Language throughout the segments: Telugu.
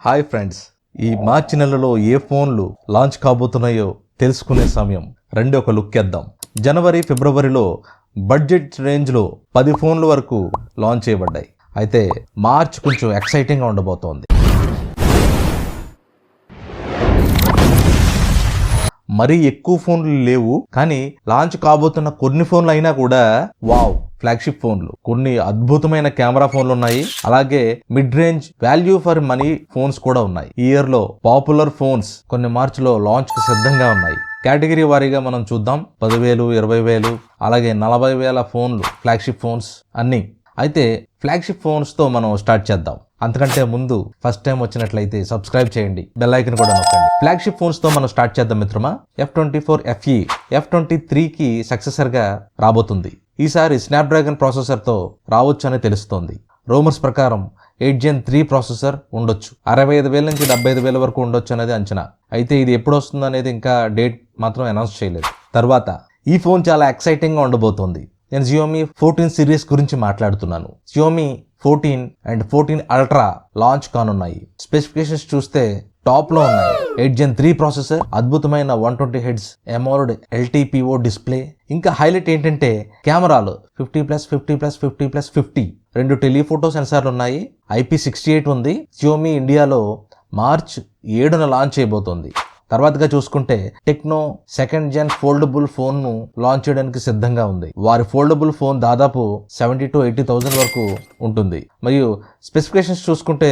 హాయ్ ఫ్రెండ్స్, ఈ మార్చి నెలలో ఏ ఫోన్లు లాంచ్ కాబోతున్నాయో తెలుసుకునే సమయం. రండి ఒక లుక్ వేద్దాం. జనవరి ఫిబ్రవరిలో బడ్జెట్ రేంజ్లో 10 ఫోన్ల వరకు లాంచ్ చేయబడ్డాయి. అయితే మార్చ్ కొంచెం ఎక్సైటింగ్గా ఉండబోతోంది. మరీ ఎక్కువ ఫోన్లు లేవు, కానీ లాంచ్ కాబోతున్న కొన్ని ఫోన్లు అయినా కూడా వావ్ ఫ్లాగ్షిప్ ఫోన్లు. కొన్ని అద్భుతమైన కెమెరా ఫోన్లు ఉన్నాయి, అలాగే mid range value for money phones కూడా ఉన్నాయి. ఈ ఇయర్ లో పాపులర్ ఫోన్స్ కొన్ని మార్చిలో లాంచ్ కి సిద్ధంగా ఉన్నాయి. కేటగిరీ వారీగా మనం చూద్దాం. 10,000, 20,000, అలాగే 40,000 ఫోన్లు ఫ్లాగ్షిప్ ఫోన్స్ అన్ని. అయితే ఫ్లాగ్షిప్ ఫోన్స్ తో మనం స్టార్ట్ చేద్దాం. అంతకంటే ముందు ఫస్ట్ టైం వచ్చినట్లయితే సబ్స్క్రైబ్ చేయండి, బెల్ ఐకన్ కూడా నొక్కండి. ఫ్లాగ్షిప్ ఫోన్స్ తో మనం స్టార్ట్ చేద్దాం మిత్రమా. F24 FE F23 కి సక్సెసర్ గా రాబోతుంది. ఈసారి స్నాప్డ్రాగన్ ప్రాసెసర్ తో రావచ్చు అని తెలుస్తోంది. రూమర్స్ ప్రకారం 8 Gen 3 ప్రాసెసర్ ఉండొచ్చు. 65,000 నుంచి 75,000 వరకు ఉండొచ్చు అనేది అంచనా. అయితే ఇది ఎప్పుడు వస్తుంది అనేది ఇంకా డేట్ మాత్రం అనౌన్స్ చేయలేదు. తర్వాత ఈ ఫోన్ చాలా ఎక్సైటింగ్ గా ఉండబోతోంది. నేను Xiaomi 14 సిరీస్ గురించి మాట్లాడుతున్నాను. Xiaomi 14 అండ్ 14 Ultra లాంచ్ కానున్నాయి. స్పెసిఫికేషన్స్ చూస్తే టాప్ లో ఉన్నాయి. 8 Gen 3 ప్రాసెసర్, అద్భుతమైన 120Hz AMOLED LTPO డిస్ప్లే. ఇంకా హైలైట్ ఏంటంటే కెమెరాలు 50+50+50+50 2 టెలిఫోటో సెన్సార్లు ఉన్నాయి. IP68 ఉంది. Xiaomi ఇండియాలో మార్చ్ 7న లాంచ్ చేయబోతోంది. తర్వాతగా చూసుకుంటే techno 2nd Gen foldable phone ను లాంచ్ చేయడానికి సిద్ధంగా ఉంది. వారి ఫోల్డబుల్ ఫోన్ దాదాపు 70,000 to 80,000 వరకు ఉంటుంది. మరియు స్పెసిఫికేషన్స్ చూసుకుంటే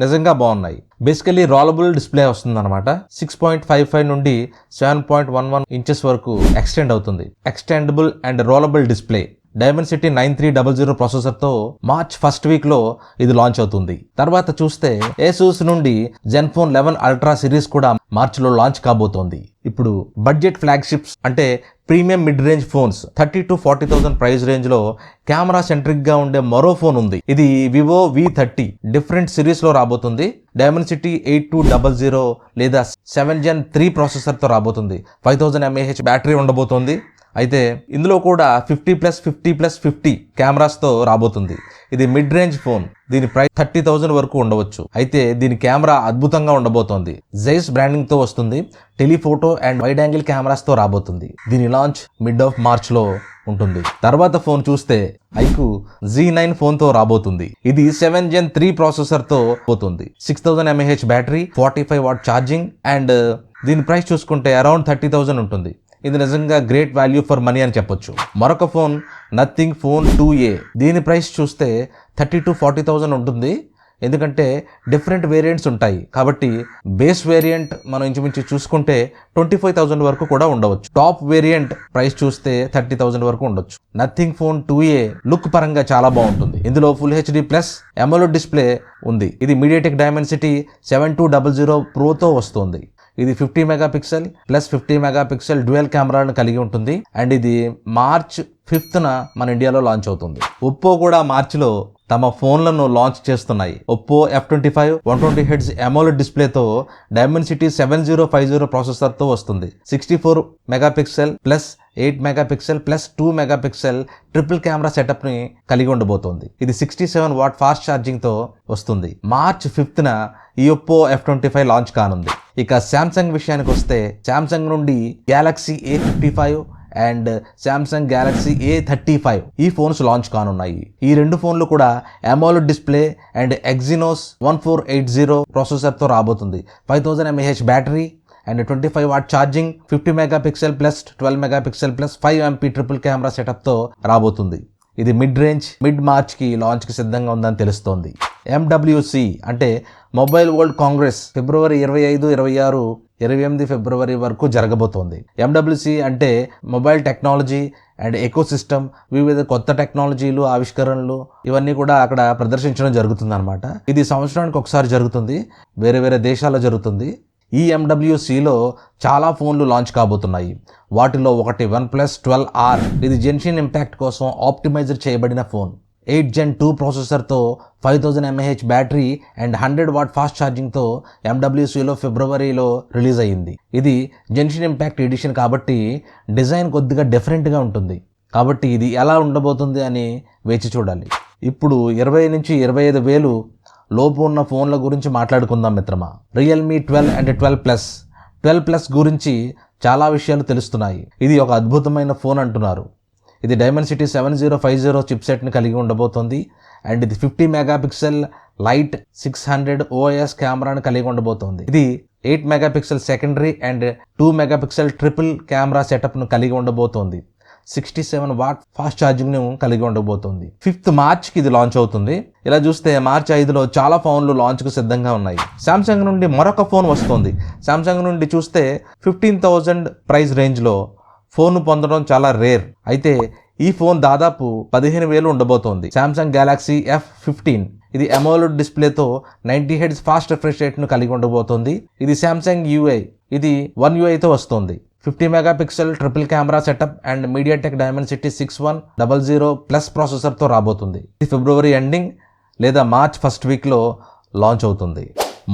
నిజంగా బాగున్నాయి. బేసికలీ రోలబుల్ డిస్ప్లే వస్తుంది అనమాట. 6.55 నుండి 7.11 ఇంచెస్ వరకు ఎక్స్టెండ్ అవుతుంది. Extendable and rollable display. Dimensity 9300 ప్రాసెసర్తో మార్చ్ ఫస్ట్ వీక్లో ఇది లాంచ్ అవుతుంది. తర్వాత చూస్తే ఏసూస్ నుండి Zenfone 11 Ultra సిరీస్ కూడా మార్చిలో లాంచ్ కాబోతోంది. ఇప్పుడు బడ్జెట్ ఫ్లాగ్షిప్స్ అంటే premium mid range phones 30,000 to 40,000 price range లో కెమెరా సెంట్రిక్ గా ఉండే మరో ఫోన్ ఉంది. ఇది Vivo V30 డిఫరెంట్ సిరీస్ లో రాబోతుంది. Dimensity 8200 లేదా 7 Gen 3 ప్రాసెసర్ తో రాబోతుంది. 5000 mAh బ్యాటరీ ఉండబోతోంది. అయితే ఇందులో కూడా 50+50+50 కెమెరాస్తో రాబోతుంది. ఇది మిడ్ రేంజ్ ఫోన్. దీని ప్రైస్ 30,000 వరకు ఉండవచ్చు. అయితే దీని కెమెరా అద్భుతంగా ఉండబోతోంది. జైస్ బ్రాండింగ్ తో వస్తుంది. టెలిఫోటో అండ్ వైడ్ యాంగిల్ కెమెరాస్తో రాబోతుంది. దీని లాంచ్ మిడ్ ఆఫ్ మార్చ్ లో ఉంటుంది. తర్వాత ఫోన్ చూస్తే iQOO Z9 ఫోన్ తో రాబోతుంది. ఇది 7 Gen 3 ప్రాసెసర్ తో పోతుంది. 6000 mAh battery, 45W charging and దీని ప్రైస్ చూసుకుంటే అరౌండ్ 30,000 ఉంటుంది. ఇది నిజంగా గ్రేట్ వాల్యూ ఫర్ మనీ అని చెప్పొచ్చు. మరొక ఫోన్ నథింగ్ ఫోన్ 2A. దీని ప్రైస్ చూస్తే 30,000 to 40,000 ఉంటుంది. ఎందుకంటే డిఫరెంట్ వేరియంట్స్ ఉంటాయి కాబట్టి బేస్ వేరియంట్ మనం ఇంచుమించు చూసుకుంటే 25,000 వరకు కూడా ఉండవచ్చు. టాప్ వేరియంట్ ప్రైస్ చూస్తే 30,000 వరకు ఉండొచ్చు. నథింగ్ ఫోన్ 2A లుక్ పరంగా చాలా బాగుంటుంది. ఇందులో full HD plus AMOLED display ఉంది. ఇది MediaTek Dimensity 7200 Proతో వస్తుంది. ఇది 50 మెగాపిక్సెల్ ప్లస్ 50 మెగాపిక్సెల్ డ్యూయల్ కెమెరాలను కలిగి ఉంటుంది. అండ్ ఇది మార్చ్ 5న మన ఇండియాలో లాంచ్ అవుతుంది. ఒప్పో కూడా మార్చిలో తమ ఫోన్లను లాంచ్ చేస్తున్నాయి. Oppo F25 120Hz AMOLED డిస్ప్లేతో Dimensity 7050 ప్రాసెసర్తో వస్తుంది. 64 megapixel plus 8 megapixel plus 2 megapixel triple camera setup ని కలిగి ఉండబోతోంది. ఇది 67W ఫాస్ట్ ఛార్జింగ్ తో వస్తుంది. మార్చ్ 5న ఈ ఒప్పో F25 లాంచ్ కానుంది. ఇక శాంసంగ్ విషయానికి వస్తే శాంసంగ్ నుండి Galaxy A55 and Samsung Galaxy A35 ఈ ఫోన్స్ లాంచ్ కానున్నాయి. ఈ రెండు ఫోన్లు కూడా AMOLED డిస్ప్లే అండ్ Exynos 1480 ప్రాసెసర్తో రాబోతుంది. 5000 mAh battery and 25W charging, 50 megapixel plus 12 megapixel plus 5MP triple camera సెటప్తో రాబోతుంది. ఇది మిడ్ మార్చ్ కి లాంచ్ కి సిద్ధంగా ఉందని తెలుస్తోంది. MWC అంటే మొబైల్ వరల్డ్ కాంగ్రెస్ ఫిబ్రవరి 25, 26, 28 ఫిబ్రవరి వరకు జరగబోతోంది. MWC అంటే మొబైల్ టెక్నాలజీ అండ్ ఎకోసిస్టమ్, వివిధ కొత్త టెక్నాలజీలు, ఆవిష్కరణలు ఇవన్నీ కూడా అక్కడ ప్రదర్శించడం జరుగుతుంది అనమాట. ఇది సంవత్సరానికి ఒకసారి జరుగుతుంది. వేరే వేరే దేశాల్లో జరుగుతుంది. ఈ MWCలో చాలా ఫోన్లు లాంచ్ కాబోతున్నాయి. వాటిలో ఒకటి OnePlus 12R. ఇది జెన్షిన్ ఇంపాక్ట్ కోసం ఆప్టిమైజర్ చేయబడిన ఫోన్. 8 Gen 2 ప్రాసెసర్తో 5000 mAh battery and 100W fast ఛార్జింగ్తో MWCలో ఫిబ్రవరిలో రిలీజ్ అయ్యింది. ఇది జెన్షిన్ ఇంపాక్ట్ ఎడిషన్ కాబట్టి డిజైన్ కొద్దిగా డిఫరెంట్గా ఉంటుంది. కాబట్టి ఇది ఎలా ఉండబోతుంది అని వేచి చూడాలి. ఇప్పుడు 20 నుంచి 25 వేలు లోపు ఉన్న ఫోన్ల గురించి మాట్లాడుకుందాం మిత్రమా. రియల్మీ 12 అండ్ 12 ప్లస్ గురించి చాలా విషయాలు తెలుస్తున్నాయి. ఇది ఒక అద్భుతమైన ఫోన్ అంటున్నారు. ఇది డైమెన్సిటీ 7050 చిప్సెట్ని కలిగి ఉండబోతోంది. అండ్ ఇది 50 మెగాపిక్సెల్ లైట్ 600 OIS కెమెరాను కలిగి ఉండబోతోంది. ఇది 8 megapixel secondary and 2 megapixel triple camera సెటప్ను కలిగి ఉండబోతోంది. 67 వాట్ ఫాస్ట్ ఛార్జింగ్ను కలిగి ఉండబోతోంది. 5th మార్చ్కి ఇది లాంచ్ అవుతుంది. ఇలా చూస్తే మార్చ్ 5లో చాలా ఫోన్లు లాంచ్కు సిద్ధంగా ఉన్నాయి. శాంసంగ్ నుండి మరొక ఫోన్ వస్తుంది. శాంసంగ్ నుండి చూస్తే 15,000 ప్రైస్ రేంజ్లో ఫోన్ పొందడం చాలా రేర్. అయితే ఈ ఫోన్ దాదాపు 15,000 ఉండబోతోంది. Samsung Galaxy F15. ఇది అమోలెడ్ డిస్ప్లేతో 90 Hz ఫాస్ట్ రిఫ్రెష్ రేట్ను కలిగి ఉండబోతోంది. ఇది శాంసంగ్ UI. ఇది 1 UIతో వస్తుంది. 50 megapixel triple camera setup and MediaTek Dimensity 6100 plus ప్రాసెసర్తో రాబోతుంది. ఇది ఫిబ్రవరి ఎండింగ్ లేదా మార్చ్ ఫస్ట్ వీక్లో లాంచ్ అవుతుంది.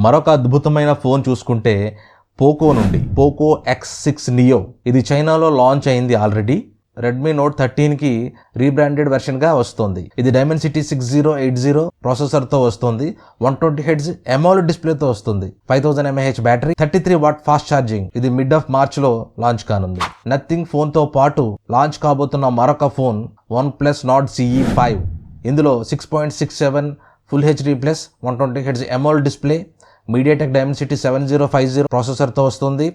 మరొక అద్భుతమైన ఫోన్ చూసుకుంటే పోకో నుండి పోకో X6 Neo. ఇది చైనాలో లాంచ్ అయింది ఆల్రెడీ. రెడ్మీ నోట్ 13కి రీబ్రాండెడ్ వెర్షన్గా వస్తుంది. ఇది డైమెన్సిటీ 6080 ప్రాసెసర్తో వస్తుంది. 120 Hz అమోలెడ్ డిస్ప్లేతో వస్తుంది. 5000 mAh battery, 33 watt fast charging. ఇది మిడ్ ఆఫ్ మార్చ్లో లాంచ్ కానుంది. నథింగ్ ఫోన్తో పాటు లాంచ్ కాబోతున్న మరొక ఫోన్ OnePlus Nord CE 5. ఇందులో 6.67 full HD plus 120 Hz AMOLED display, MediaTek Dimensity 7050 ప్రాసెసర్తో వస్తుంది.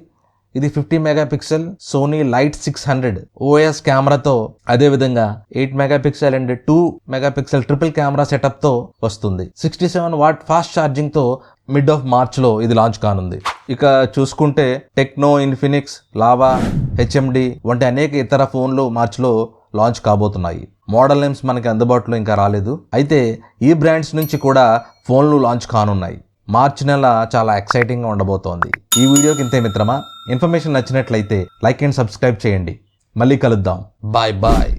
ఇది 50 మెగాపిక్సెల్ సోనీ లైట్ 600 OIS కెమెరాతో, అదేవిధంగా 8 megapixel and 2 megapixel triple camera సెటప్తో వస్తుంది. 67 వాట్ ఫాస్ట్ ఛార్జింగ్తో మిడ్ ఆఫ్ మార్చ్లో ఇది లాంచ్ కానుంది. ఇక చూసుకుంటే టెక్నో, ఇన్ఫినిక్స్, లావా, HMD వంటి అనేక ఇతర ఫోన్లు మార్చ్లో లాంచ్ కాబోతున్నాయి. మోడల్ నేమ్స్ మనకి అందుబాటులో ఇంకా రాలేదు. అయితే ఈ బ్రాండ్స్ నుంచి కూడా ఫోన్లు లాంచ్ కానున్నాయి. మార్చ్ నెల చాలా ఎక్సైటింగ్గా ఉండబోతోంది. ఈ వీడియోకి ఇంతే మిత్రమా. ఇన్ఫర్మేషన్ నచ్చినట్లయితే లైక్ అండ్ సబ్స్క్రైబ్ చేయండి. మళ్ళీ కలుద్దాం. Bye bye.